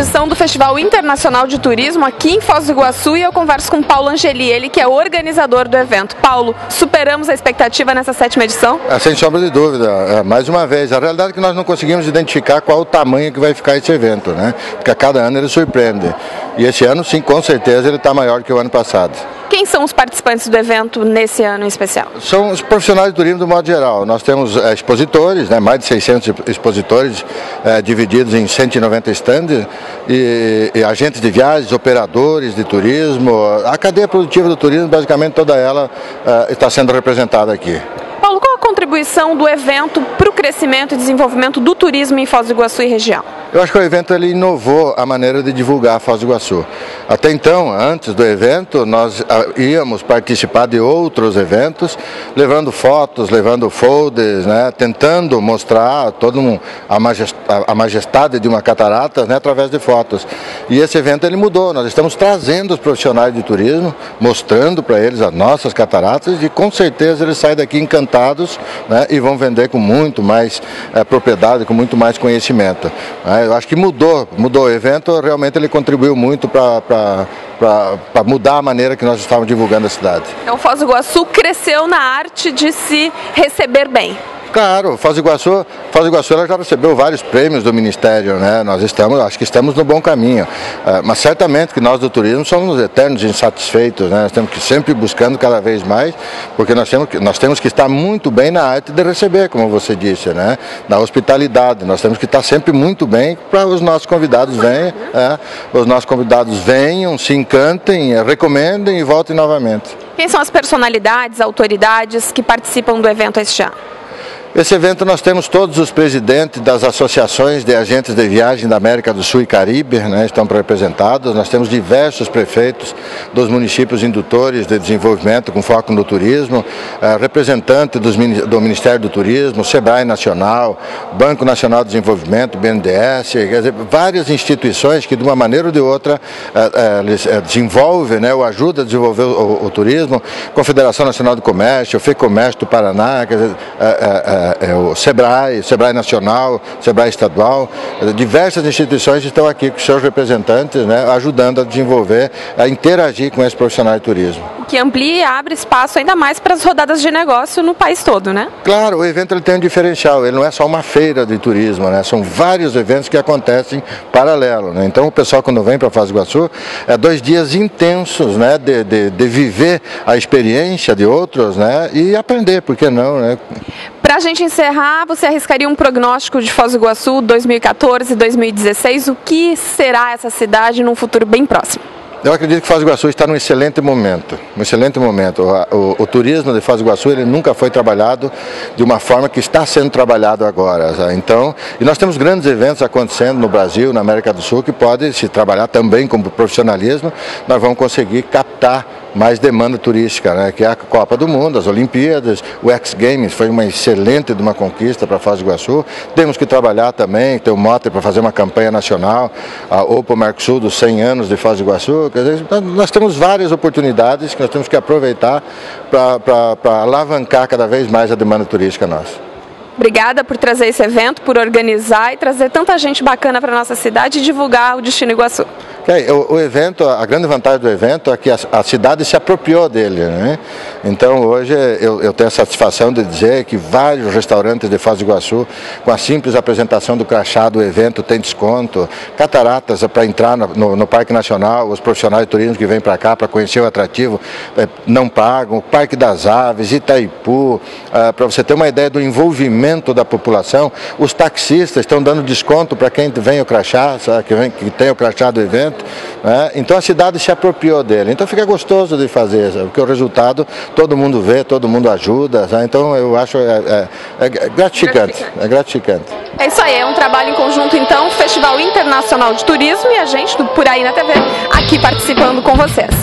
edição do Festival Internacional de Turismo aqui em Foz do Iguaçu e eu converso com Paulo Angeli, ele que é organizador do evento. Paulo, superamos a expectativa nessa 7ª edição? Sem sombra de dúvida, mais uma vez. A realidade é que nós não conseguimos identificar qual o tamanho que vai ficar esse evento, né? Porque a cada ano ele surpreende. E esse ano, sim, com certeza ele está maior que o ano passado. Quem são os participantes do evento nesse ano em especial? São os profissionais de turismo do modo geral. Nós temos expositores, né, mais de 600 expositores divididos em 190 stands, e agentes de viagens, operadores de turismo. A cadeia produtiva do turismo, basicamente toda ela está sendo representada aqui. Paulo, qual a contribuição do evento para o crescimento e desenvolvimento do turismo em Foz do Iguaçu e região? Eu acho que o evento ele inovou a maneira de divulgar Foz do Iguaçu. Até então, antes do evento, nós íamos participar de outros eventos, levando fotos, levando folders, né, tentando mostrar toda a majestade de uma catarata, né, através de fotos. E esse evento ele mudou, nós estamos trazendo os profissionais de turismo, mostrando para eles as nossas cataratas e com certeza eles saem daqui encantados, né, e vão vender com muito mais propriedade, com muito mais conhecimento. Eu acho que mudou o evento, realmente ele contribuiu muito para mudar a maneira que nós estávamos divulgando a cidade. Então Foz do Iguaçu cresceu na arte de se receber bem. Claro, Foz do Iguaçu ela já recebeu vários prêmios do Ministério, né? Acho que estamos no bom caminho, mas certamente que nós do turismo somos eternos insatisfeitos, né? Nós temos que sempre buscando cada vez mais, porque nós temos que estar muito bem na arte de receber, como você disse, né? Na hospitalidade, nós temos que estar sempre muito bem para os nossos convidados venham, se encantem, recomendem e voltem novamente. Quem são as personalidades, autoridades que participam do evento este ano? Esse evento nós temos todos os presidentes das associações de agentes de viagem da América do Sul e Caribe, né, estão representados. Nós temos diversos prefeitos dos municípios indutores de desenvolvimento com foco no turismo, representantes do Ministério do Turismo, Sebrae Nacional, Banco Nacional de Desenvolvimento, BNDES, quer dizer, várias instituições que de uma maneira ou de outra desenvolvem, né, ou ajudam a desenvolver o turismo, Confederação Nacional do Comércio, FEComércio do Paraná, quer dizer, o Sebrae Nacional, Sebrae Estadual, diversas instituições estão aqui com seus representantes, né, ajudando a desenvolver, a interagir com esse profissional de turismo. Que amplia e abre espaço ainda mais para as rodadas de negócio no país todo, né? Claro, o evento ele tem um diferencial, ele não é só uma feira de turismo, né, são vários eventos que acontecem paralelo, né? Então o pessoal quando vem para Foz do Iguaçu, 2 dias intensos, né, de viver a experiência de outros, né, e aprender, por que não, né? Para a gente encerrar, você arriscaria um prognóstico de Foz do Iguaçu 2014, 2016? O que será essa cidade num futuro bem próximo? Eu acredito que Foz do Iguaçu está num excelente momento, O turismo de Foz do Iguaçu ele nunca foi trabalhado de uma forma que está sendo trabalhado agora. Tá? Então, e nós temos grandes eventos acontecendo no Brasil, na América do Sul, que pode se trabalhar também como profissionalismo, nós vamos conseguir captar mais demanda turística, né? Que é a Copa do Mundo, as Olimpíadas, o X Games foi uma excelente conquista para Foz do Iguaçu. Temos que trabalhar também, ter um mote para fazer uma campanha nacional, a Opo Mercosul dos 100 anos de Foz do Iguaçu. Quer dizer, nós temos várias oportunidades que nós temos que aproveitar para alavancar cada vez mais a demanda turística nossa. Obrigada por trazer esse evento, por organizar e trazer tanta gente bacana para a nossa cidade e divulgar o Destino Iguaçu. O evento, a grande vantagem do evento é que a cidade se apropriou dele, né? Então hoje eu tenho a satisfação de dizer que vários restaurantes de Foz do Iguaçu, com a simples apresentação do crachá do evento, tem desconto, cataratas para entrar no Parque Nacional, os profissionais de turismo que vêm para cá para conhecer o atrativo não pagam, o Parque das Aves, Itaipu, para você ter uma ideia do envolvimento da população, os taxistas estão dando desconto para quem vem o crachá, sabe, que tem o crachá do evento. Né? Então a cidade se apropriou dele, então fica gostoso de fazer, sabe? Porque o resultado todo mundo vê, todo mundo ajuda, sabe? Então eu acho gratificante, é gratificante. É isso aí, é um trabalho em conjunto então, Festival Internacional de Turismo e a gente do Por Aí na TV aqui participando com vocês.